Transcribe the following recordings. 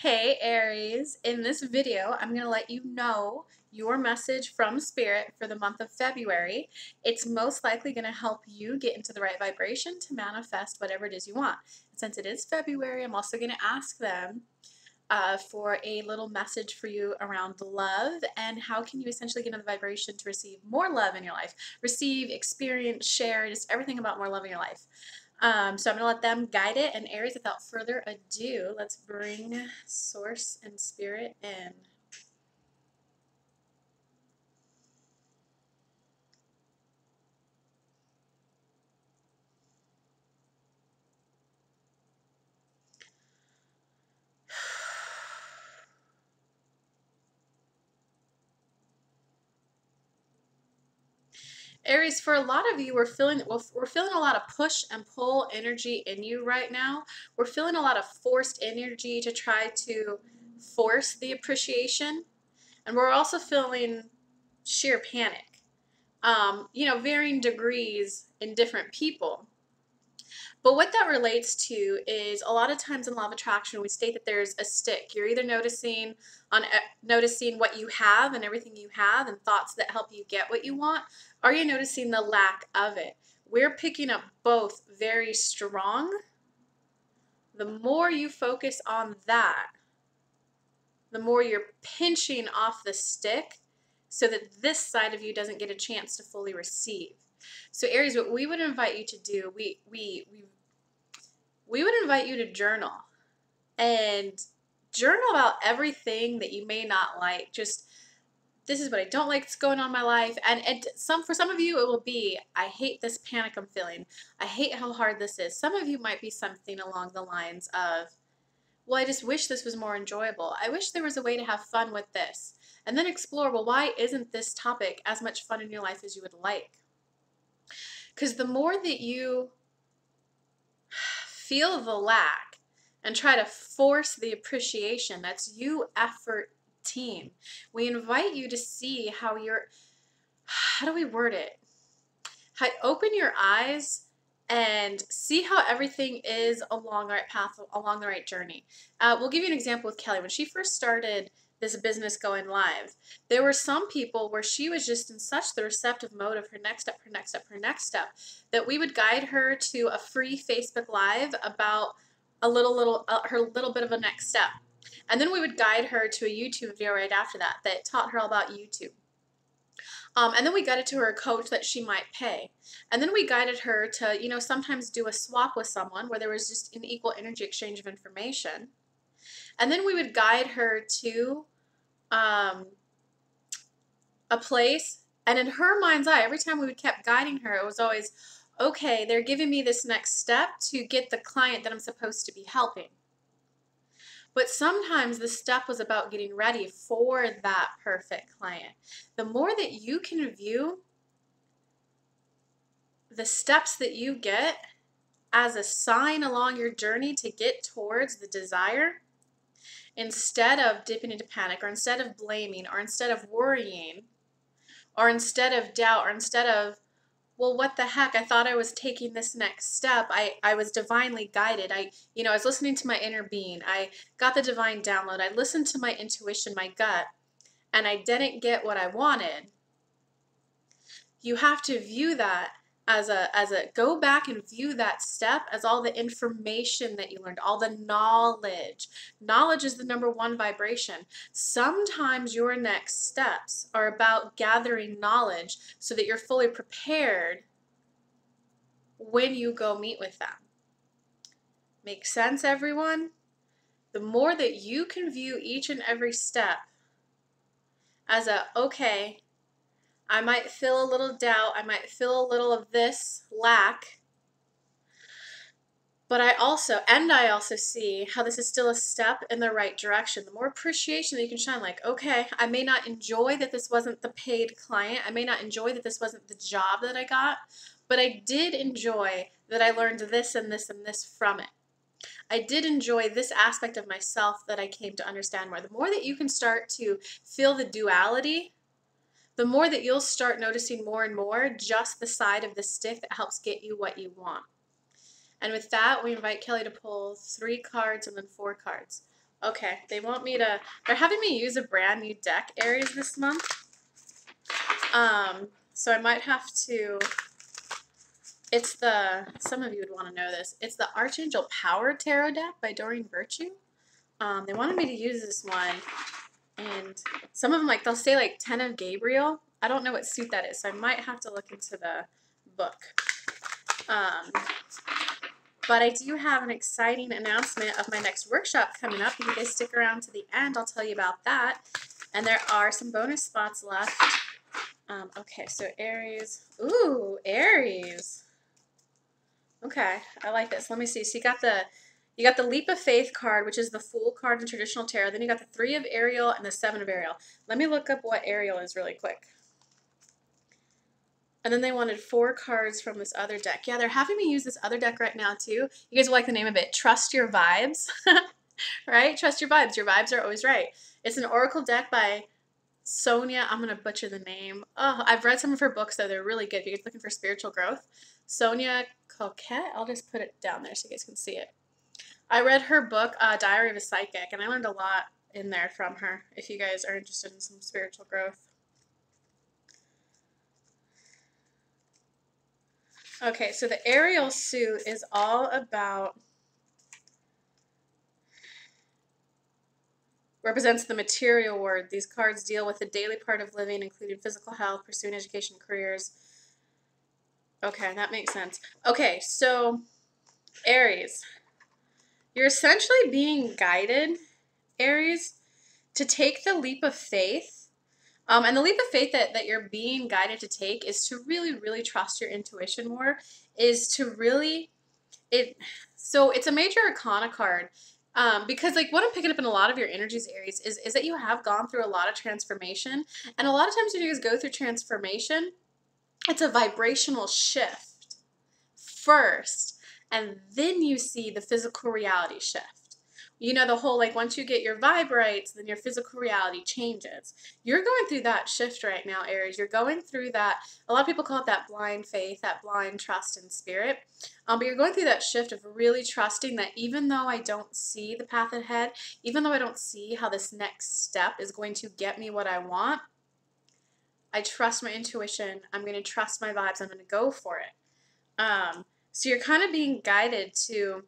Hey Aries, in this video I'm going to let you know your message from Spirit for the month of February. It's most likely going to help you get into the right vibration to manifest whatever it is you want. And since it is February, I'm also going to ask them for a little message for you around love and how can you essentially get into the vibration to receive more love in your life. Receive, experience, share, just everything about more love in your life. So I'm going to let them guide it. And Aries, without further ado, let's bring Source and Spirit in. Aries, for a lot of you, we're feeling a lot of push and pull energy in you right now. We're feeling a lot of forced energy to try to force the appreciation. And we're also feeling sheer panic. Varying degrees in different people. But what that relates to is a lot of times in law of attraction, we state that there's a stick. You're either noticing what you have and everything you have and thoughts that help you get what you want, or you're noticing the lack of it. We're picking up both very strong. The more you focus on that, the more you're pinching off the stick so that this side of you doesn't get a chance to fully receive. So Aries, what we would invite you to do, we would invite you to journal and journal about everything that you may not like. Just, this is what I don't like that's going on in my life. And for some of you, it will be, I hate this panic I'm feeling. I hate how hard this is. Some of you might be something along the lines of, well, I just wish this was more enjoyable. I wish there was a way to have fun with this. And then explore, well, why isn't this topic as much fun in your life as you would like? Because the more that you feel the lack and try to force the appreciation, that's you effort team. We invite you to see how do we word it? Open your eyes and see how everything is along the right path, along the right journey. We'll give you an example with Kelly. When she first started this business going live, there were some people where she was just in such the receptive mode of her next step, her next step, her next step, that we would guide her to a free Facebook Live about her little bit of a next step. And then we would guide her to a YouTube video right after that taught her all about YouTube. And then we guided to her a coach that she might pay. And then we guided her to, sometimes do a swap with someone where there was just an equal energy exchange of information. And then we would guide her to a place. And in her mind's eye, every time we kept guiding her, it was always, okay, they're giving me this next step to get the client that I'm supposed to be helping. But sometimes the step was about getting ready for that perfect client. The more that you can view the steps that you get as a sign along your journey to get towards the desire, instead of dipping into panic, or instead of blaming, or instead of worrying, or instead of doubt, or instead of, well, what the heck? I thought I was taking this next step. I was divinely guided. I was listening to my inner being. I got the divine download. I listened to my intuition, my gut, and I didn't get what I wanted. You have to view that go back and view that step as all the information that you learned, all the knowledge. Knowledge is the #1 vibration. Sometimes your next steps are about gathering knowledge so that you're fully prepared when you go meet with them. Make sense, everyone? The more that you can view each and every step as okay, I might feel a little doubt, I might feel a little of this lack, but I also see how this is still a step in the right direction. The more appreciation that you can shine, like, okay, I may not enjoy that this wasn't the paid client, I may not enjoy that this wasn't the job that I got, but I did enjoy that I learned this and this and this from it. I did enjoy this aspect of myself that I came to understand more. The more that you can start to feel the duality, the more that you'll start noticing more and more just the side of the stick that helps get you what you want. And with that, we invite Kelly to pull 3 cards and then 4 cards. Okay, they want me to, they're having me use a brand new deck, Aries, this month. So I might have to, it's the, some of you would want to know this, it's the Archangel Power Tarot deck by Doreen Virtue. They wanted me to use this one, and some of them, like, they'll say, like, 10 of Gabriel. I don't know what suit that is, so I might have to look into the book. But I do have an exciting announcement of my next workshop coming up. If you guys stick around to the end, I'll tell you about that. And there are some bonus spots left. Okay, so Aries. Ooh, Aries. Okay, I like this. Let me see. So you got the Leap of Faith card, which is the Fool card in traditional tarot. Then you got the 3 of Ariel and the 7 of Ariel. Let me look up what Ariel is really quick. And then they wanted 4 cards from this other deck. Yeah, they're having me use this other deck right now too. You guys will like the name of it. Trust Your Vibes. Right? Trust your vibes. Your vibes are always right. It's an oracle deck by Sonia. I'm going to butcher the name. Oh, I've read some of her books, though. They're really good if you're looking for spiritual growth. Sonia Coquette. I'll just put it down there so you guys can see it. I read her book, Diary of a Psychic, and I learned a lot in there from her if you guys are interested in some spiritual growth. Okay, so the Ariel suit is all about, represents the material world. These cards deal with the daily part of living, including physical health, pursuing education, careers. Okay, that makes sense. Okay, so Aries, you're essentially being guided, Aries, to take the leap of faith. And the leap of faith that you're being guided to take is to really, really trust your intuition more, is to really, so it's a major arcana card. Because like what I'm picking up in a lot of your energies, Aries, is that you have gone through a lot of transformation. And a lot of times when you guys go through transformation, it's a vibrational shift first, and then you see the physical reality shift. You know, the whole, like, once you get your vibe right, then your physical reality changes. You're going through that shift right now, Aries. You're going through that, a lot of people call it that blind faith, that blind trust in spirit. But you're going through that shift of really trusting that even though I don't see the path ahead, even though I don't see how this next step is going to get me what I want, I trust my intuition. I'm going to trust my vibes. I'm going to go for it. So you're kind of being guided to,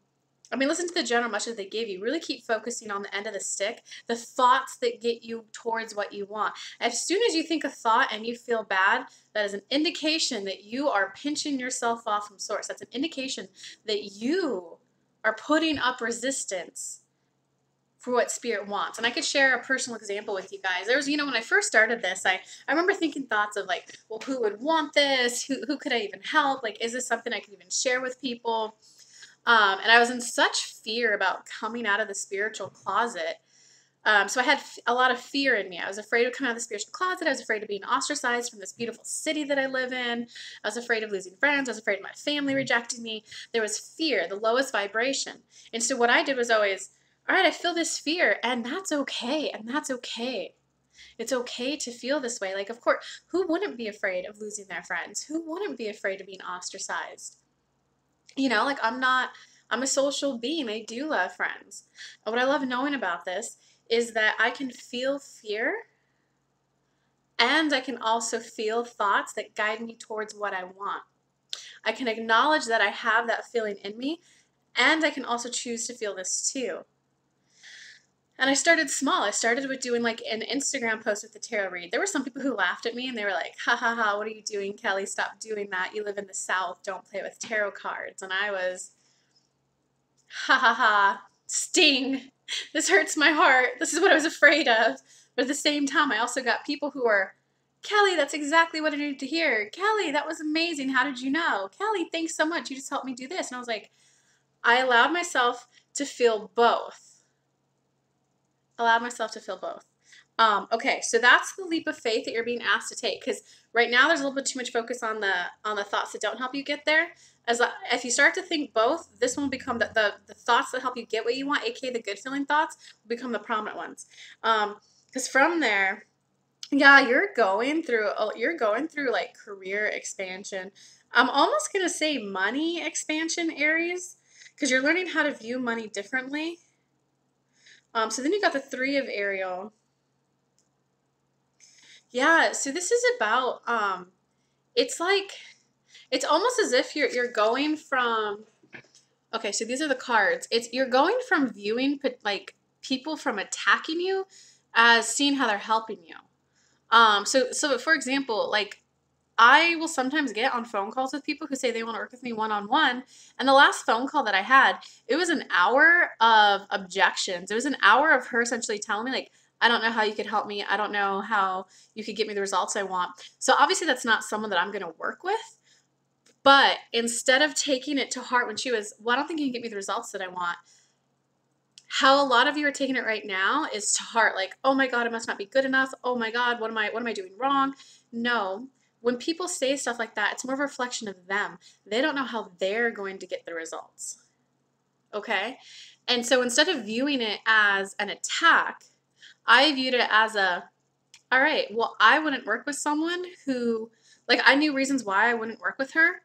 I mean, listen to the general message they gave you. Really keep focusing on the end of the stick, the thoughts that get you towards what you want. As soon as you think a thought and you feel bad, that is an indication that you are pinching yourself off from source. That's an indication that you are putting up resistance for what spirit wants. And I could share a personal example with you guys. There was, you know, when I first started this, I remember thinking thoughts of like, well, who would want this? Who could I even help? Like, is this something I can even share with people? And I was in such fear about coming out of the spiritual closet. So I had a lot of fear in me. I was afraid of coming out of the spiritual closet. I was afraid of being ostracized from this beautiful city that I live in. I was afraid of losing friends. I was afraid of my family rejecting me. There was fear, the lowest vibration. And so what I did was always, all right, I feel this fear, and that's okay, and that's okay. It's okay to feel this way. Like, of course, who wouldn't be afraid of losing their friends? Who wouldn't be afraid of being ostracized? You know, like I'm a social being. I do love friends. And what I love knowing about this is that I can feel fear, and I can also feel thoughts that guide me towards what I want. I can acknowledge that I have that feeling in me, and I can also choose to feel this too. And I started small. I started with doing like an Instagram post with the tarot read. There were some people who laughed at me and they were like, ha ha ha, what are you doing, Kelly? Stop doing that. You live in the South. Don't play with tarot cards. And I was, ha ha ha, sting. This hurts my heart. This is what I was afraid of. But at the same time, I also got people who are, Kelly, that's exactly what I needed to hear. Kelly, that was amazing. How did you know? Kelly, thanks so much. You just helped me do this. And I was like, I allowed myself to feel both. Allowed myself to feel both. Okay, so that's the leap of faith that you're being asked to take, because right now there's a little bit too much focus on the thoughts that don't help you get there. If you start to think both, this one will become the thoughts that help you get what you want, aka the good feeling thoughts, will become the prominent ones. Because from there, yeah, you're going through like career expansion. I'm almost gonna say money expansion, Aries, because you're learning how to view money differently. So then you got the Three of Ariel. Yeah, so this is about it's like it's almost as if you're going from, okay, so these are the cards. It's you're going from viewing like people from attacking you as seeing how they're helping you. So for example, like I will sometimes get on phone calls with people who say they want to work with me one-on-one. And the last phone call that I had, it was an hour of objections. It was an hour of her essentially telling me, like, I don't know how you could help me. I don't know how you could get me the results I want. So obviously that's not someone that I'm going to work with. But instead of taking it to heart when she was, well, I don't think you can get me the results that I want. How a lot of you are taking it right now is to heart, like, oh my God, it must not be good enough. Oh my God, what am I doing wrong? No. When people say stuff like that, it's more of a reflection of them. They don't know how they're going to get the results. Okay? And so instead of viewing it as an attack, I viewed it as all right, well, I wouldn't work with someone who, like, I knew reasons why I wouldn't work with her.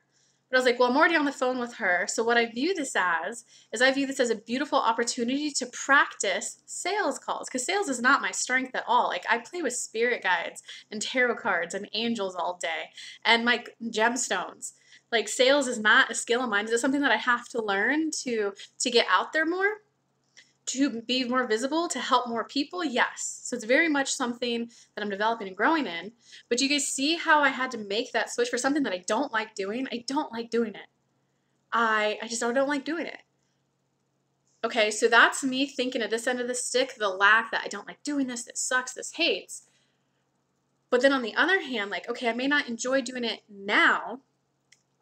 But I was like, well, I'm already on the phone with her. So what I view this as is I view this as a beautiful opportunity to practice sales calls, because sales is not my strength at all. Like, I play with spirit guides and tarot cards and angels all day and my gemstones. Like, sales is not a skill of mine. Is it something that I have to learn to get out there more? To be more visible, to help more people? Yes. So it's very much something that I'm developing and growing in. But you guys see how I had to make that switch for something that I don't like doing? I don't like doing it. I just don't like doing it. Okay, so that's me thinking at this end of the stick, the lack that I don't like doing this sucks, this hates. But then on the other hand, like, okay, I may not enjoy doing it now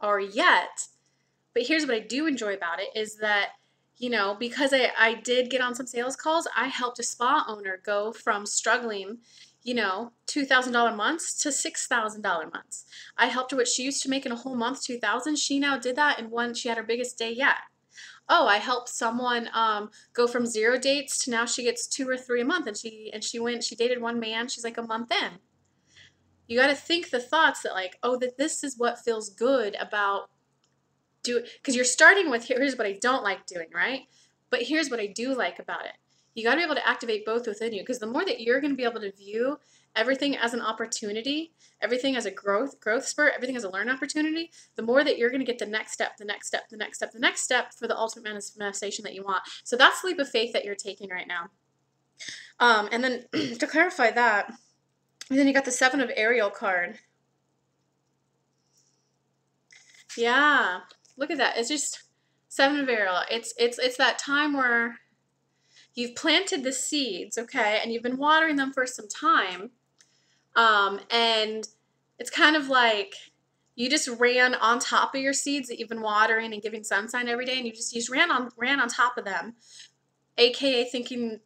or yet, but here's what I do enjoy about it is that, you know, because I did get on some sales calls, I helped a spa owner go from struggling, you know, $2,000 months to $6,000 months. I helped her what she used to make in a whole month, 2,000. She now did that in one, she had her biggest day yet. Oh, I helped someone go from 0 dates to now she gets 2 or 3 a month, and she dated one man, she's like a month in. You got to think the thoughts that, like, oh, that this is what feels good about because you're starting with here's what I don't like doing, right? But here's what I do like about it. You got to be able to activate both within you, because the more that you're going to be able to view everything as an opportunity, everything as a growth spurt, everything as a learn opportunity, the more that you're going to get the next step, the next step, the next step, the next step for the ultimate manifestation that you want. So that's the leap of faith that you're taking right now. And then to clarify that, and then you got the Seven of Ariel card. Yeah. Look at that. It's just Seven of Ariel. It's that time where you've planted the seeds, okay, and you've been watering them for some time. And it's kind of like you just ran on top of your seeds that you've been watering and giving sunshine every day, and you just ran on top of them, aka thinking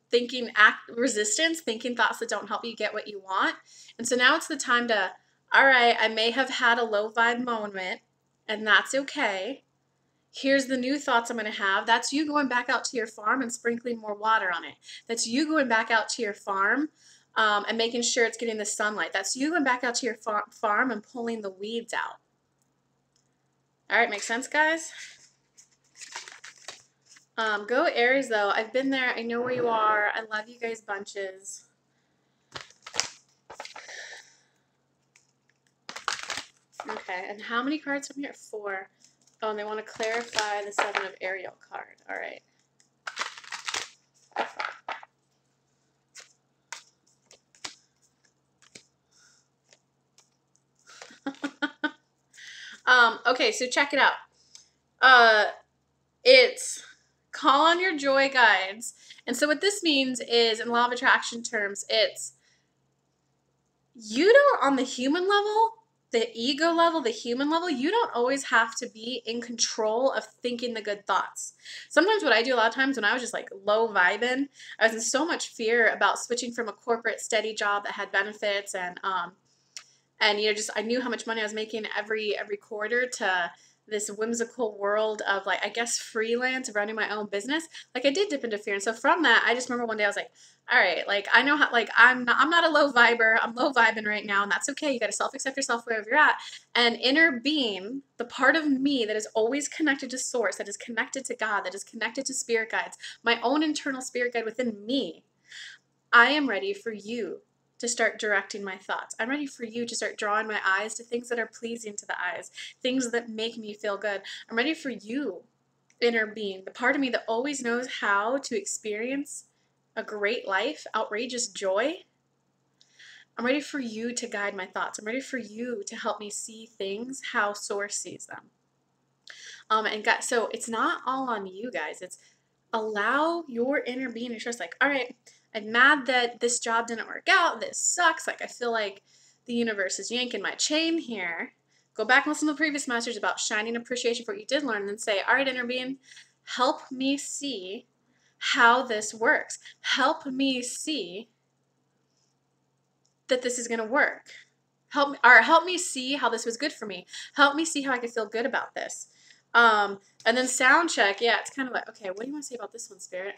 resistance, thinking thoughts that don't help you get what you want. And so now it's the time to, all right, I may have had a low vibe moment, and that's okay. Here's the new thoughts I'm going to have. That's you going back out to your farm and sprinkling more water on it. That's you going back out to your farm and making sure it's getting the sunlight. That's you going back out to your farm and pulling the weeds out. All right, makes sense, guys? Go Aries, though. I've been there. I know where you are. I love you guys bunches. Okay, and how many cards from here? 4. Oh, and they want to clarify the Seven of Ariel card. All right. Okay, so check it out. It's call on your joy guides. And so what this means is, in law of attraction terms, it's you don't, on the human level, the ego level, the human level, you don't always have to be in control of thinking the good thoughts. Sometimes what I do a lot of times when I was just like low vibing, I was in so much fear about switching from a corporate steady job that had benefits and you know, just I knew how much money I was making every quarter to this whimsical world of like, I guess, freelance, running my own business, like I did dip into fear. And so from that, I just remember one day I was like, all right, like I know how, like I'm not a low viber. I'm low vibing right now, and that's okay. You got to self-accept yourself wherever you're at. And inner being, the part of me that is always connected to source, that is connected to God, that is connected to spirit guides, my own internal spirit guide within me, I am ready for you to start directing my thoughts. I'm ready for you to start drawing my eyes to things that are pleasing to the eyes, things that make me feel good. I'm ready for you, inner being, the part of me that always knows how to experience a great life, outrageous joy. I'm ready for you to guide my thoughts. I'm ready for you to help me see things how source sees them. So it's not all on you guys. It's allow your inner being to trust, like, all right, I'm mad that this job didn't work out. This sucks. Like, I feel like the universe is yanking my chain here. Go back and listen to the previous message about shining appreciation for what you did learn, and then say, all right, inner being, help me see how this works. Help me see that this is going to work. Help me see how this was good for me. Help me see how I can feel good about this. And then sound check. Yeah, it's kind of like, okay, what do you want to say about this one, Spirit?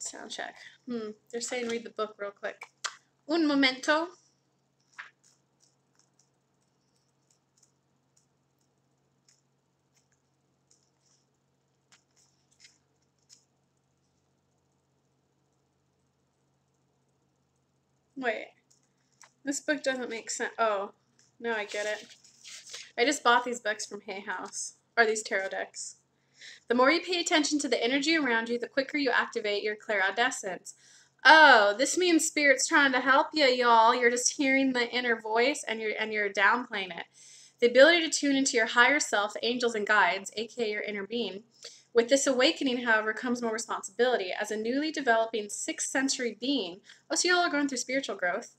Sound check. They're saying read the book real quick. Un momento. Wait. This book doesn't make sense. Oh, no, I get it. I just bought these books from Hay House. Or these tarot decks. The more you pay attention to the energy around you, the quicker you activate your clairdescence. Oh, this means Spirit's trying to help you, y'all. You're just hearing the inner voice and you're downplaying it. The ability to tune into your higher self, angels and guides, aka your inner being. With this awakening, however, comes more responsibility. As a newly developing sixth sensory being, so y'all are going through spiritual growth.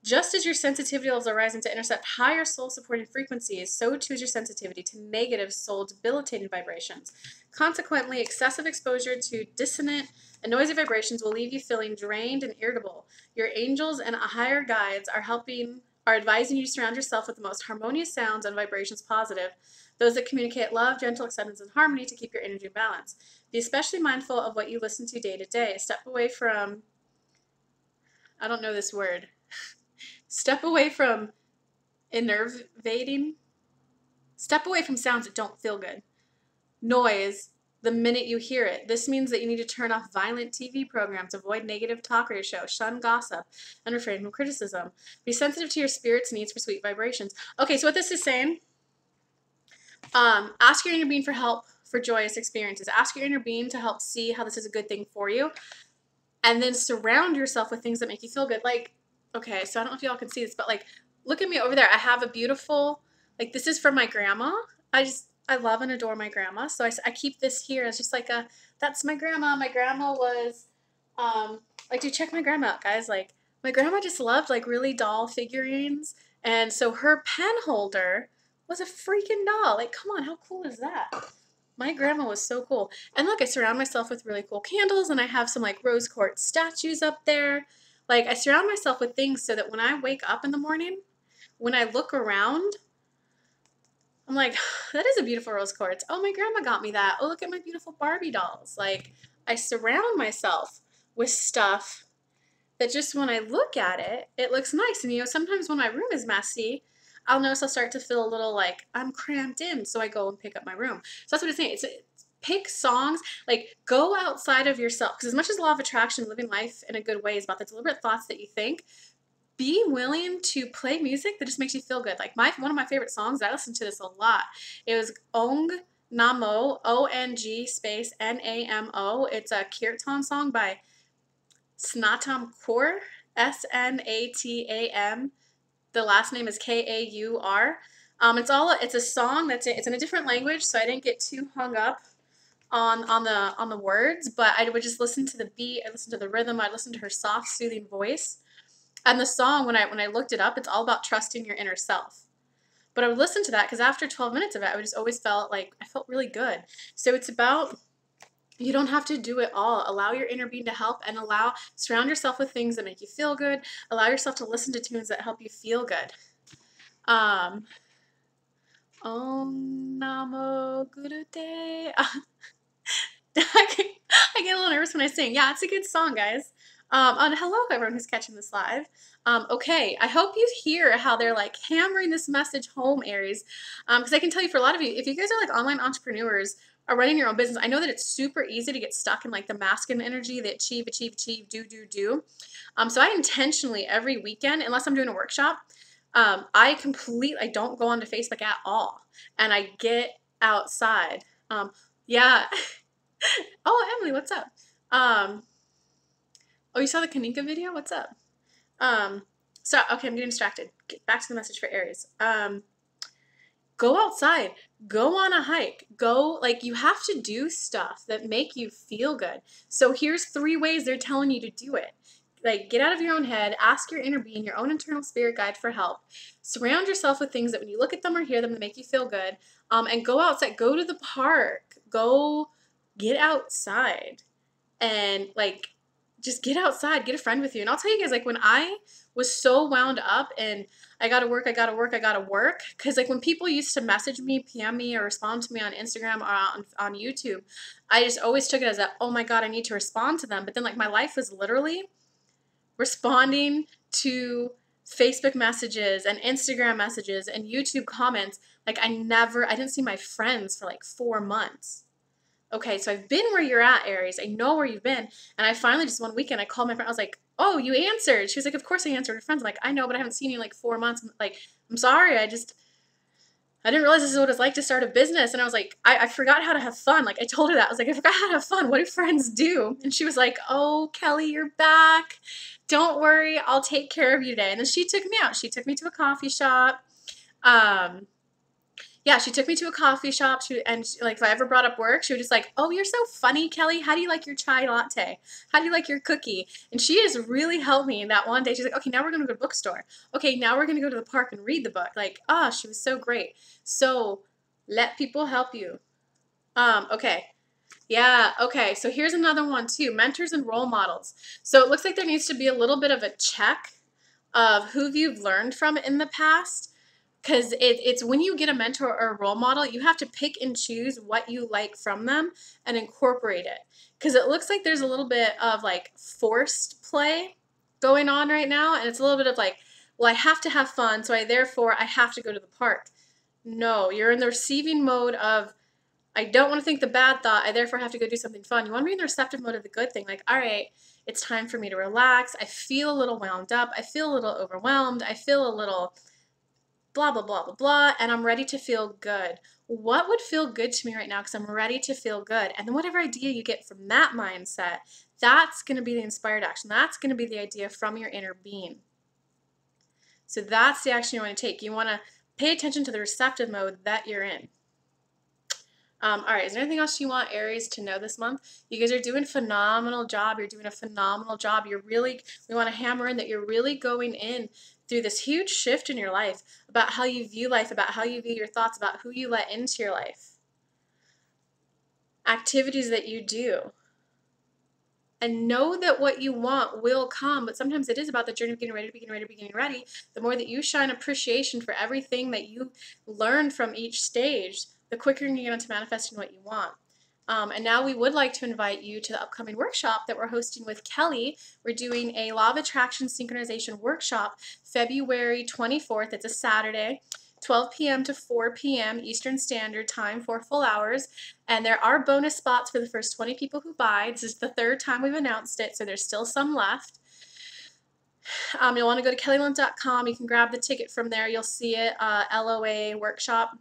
Just as your sensitivity levels are rising to intercept higher soul-supporting frequencies, so too is your sensitivity to negative soul-debilitating vibrations. Consequently, excessive exposure to dissonant and noisy vibrations will leave you feeling drained and irritable. Your angels and higher guides are advising you to surround yourself with the most harmonious sounds and vibrations positive, those that communicate love, gentle acceptance, and harmony to keep your energy in balance. Be especially mindful of what you listen to day to day. Step away from, I don't know this word. Step away from enervating. Step away from sounds that don't feel good. Noise the minute you hear it. This means that you need to turn off violent TV programs, avoid negative talk radio shows, shun gossip, and refrain from criticism. Be sensitive to your spirit's needs for sweet vibrations. Okay, so what this is saying, ask your inner being for help for joyous experiences. Ask your inner being to help see how this is a good thing for you. And then surround yourself with things that make you feel good. Like, okay, so I don't know if y'all can see this, but like, look at me over there. I have a beautiful, like, this is from my grandma. I love and adore my grandma. So I keep this here. It's just like that's my grandma. My grandma was, like, dude, check my grandma out, guys. Like, my grandma just loved, like, really doll figurines. And so her pen holder was a freaking doll. Like, come on, how cool is that? My grandma was so cool. And look, I surround myself with really cool candles, and I have some like rose quartz statues up there. Like, I surround myself with things so that when I wake up in the morning, when I look around, I'm like, that is a beautiful rose quartz. Oh, my grandma got me that. Oh, look at my beautiful Barbie dolls. Like, I surround myself with stuff that just when I look at it, it looks nice. And, you know, sometimes when my room is messy, I'll notice I'll start to feel a little like I'm cramped in, so I go and pick up my room. So that's what it's saying. It's pick songs, like go outside of yourself. Because as much as law of attraction, living life in a good way is about the deliberate thoughts that you think, be willing to play music that just makes you feel good. Like one of my favorite songs, I listen to this a lot. It was Ong Namo, ONG space NAMO. It's a kirtan song by Snatam Kaur, Snatam. The last name is Kaur. It's a song it's in a different language, so I didn't get too hung up on the words, but I would just listen to the beat, I listened to the rhythm, I listened to her soft, soothing voice. And the song, when I looked it up, it's all about trusting your inner self. But I would listen to that because after 12 minutes of it, I just always felt like I felt really good. So it's about You don't have to do it all. Allow your inner being to help, and surround yourself with things that make you feel good. Allow yourself to listen to tunes that help you feel good. Um, Om Namo Gurute. I get a little nervous when I sing. Yeah, it's a good song, guys. And hello, everyone who's catching this live. Okay, I hope you hear how they're like hammering this message home, Aries. Because I can tell you, for a lot of you, if you guys are like online entrepreneurs or running your own business, I know that it's super easy to get stuck in like the masculine energy, the achieve, do. So I intentionally every weekend, unless I'm doing a workshop, I don't go onto Facebook at all, and I get outside. Yeah. Oh, Emily, what's up? Oh, you saw the Kaninka video? What's up? So, okay, I'm getting distracted. Get back to the message for Aries. Go outside. Go on a hike. You have to do stuff that make you feel good. So here's 3 ways they're telling you to do it. Like, get out of your own head, ask your inner being, your own internal spirit guide for help. Surround yourself with things that when you look at them or hear them, they make you feel good. And go outside. Go to the park. Go get outside. And, just get outside. Get a friend with you. And I'll tell you guys, when I was so wound up and I gotta work, because, when people used to message me, PM me, or respond to me on Instagram or on YouTube, I just always took it as oh my God, I need to respond to them. But then, my life was literally responding to Facebook messages and Instagram messages and YouTube comments. I didn't see my friends for 4 months. Okay, so I've been where you're at, Aries. I know where you've been. And I finally, just one weekend, I called my friend. I was like, oh, you answered. She was like, of course I answered. Her friends. I'm like, I know, but I haven't seen you in 4 months. I'm sorry. I didn't realize this is what it's like to start a business. And I was like, I forgot how to have fun. I told her that. I was like, I forgot how to have fun. What do friends do? And she was like, oh, Kelly, you're back. Don't worry. I'll take care of you today. And then she took me out. She took me to a coffee shop. Yeah, she took me to a coffee shop. If I ever brought up work, she was just like, oh, you're so funny, Kelly. How do you like your chai latte? How do you like your cookie? And she has really helped me. That one day, she's like, okay, now we're going to go to the bookstore. Okay, now we're going to go to the park and read the book. She was so great. So let people help you. Okay. Yeah, okay. So here's another one too. Mentors and role models. So it looks like there needs to be a little bit of a check of who you've learned from in the past. Because it's when you get a mentor or a role model, you have to pick and choose what you like from them and incorporate it. Because it looks like there's a little bit of forced play going on right now. And it's a little bit of well, I have to have fun, so therefore I have to go to the park. No, you're in the receiving mode of, I don't want to think the bad thought, I therefore have to go do something fun. You want to be in the receptive mode of the good thing. All right, it's time for me to relax. I feel a little wound up. I feel a little overwhelmed. I feel a little blah, blah, blah, blah, blah, and I'm ready to feel good. What would feel good to me right now because I'm ready to feel good? And then whatever idea you get from that mindset, that's going to be the inspired action. That's going to be the idea from your inner being. So that's the action you want to take. You want to pay attention to the receptive mode that you're in. All right, is there anything else you want Aries to know this month? You guys are doing a phenomenal job. You're doing a phenomenal job. We want to hammer in that you're really going in through this huge shift in your life about how you view life, about how you view your thoughts, about who you let into your life. Activities that you do. And know that what you want will come, but sometimes it is about the journey of getting ready. The more that you shine appreciation for everything that you learn from each stage, the quicker you get into manifesting what you want. And now we would like to invite you to the upcoming workshop that we're hosting with Kelly. We're doing a Law of Attraction Synchronization Workshop February 24th. It's a Saturday, 12 p.m. to 4 p.m. Eastern Standard Time, 4 full hours. And there are bonus spots for the first 20 people who buy. This is the 3rd time we've announced it, so there's still some left. You'll want to go to kellylunt.com. You can grab the ticket from there. You'll see it, LOA workshop.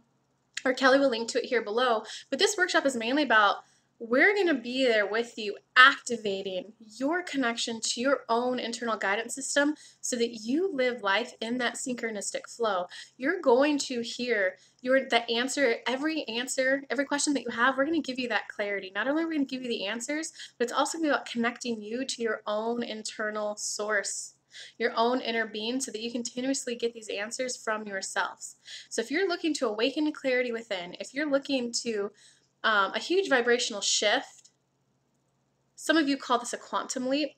Or Kelly will link to it here below. But this workshop is mainly about, we're going to be there with you, activating your connection to your own internal guidance system so that you live life in that synchronistic flow. You're going to hear every question that you have, we're going to give you that clarity. Not only are we going to give you the answers, but it's also going to be about connecting you to your own internal source, your own inner being, so that you continuously get these answers from yourselves. So if you're looking to awaken clarity within, if you're looking to a huge vibrational shift, some of you call this a quantum leap.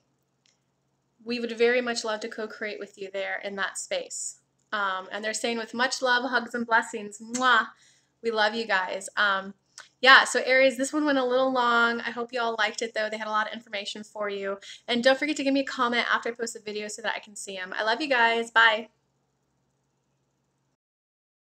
We would very much love to co-create with you there in that space. And they're saying with much love, hugs, and blessings. Mwah. We love you guys. Yeah, so Aries, this one went a little long. I hope you all liked it, though. They had a lot of information for you. And don't forget to give me a comment after I post the video so that I can see them. I love you guys. Bye.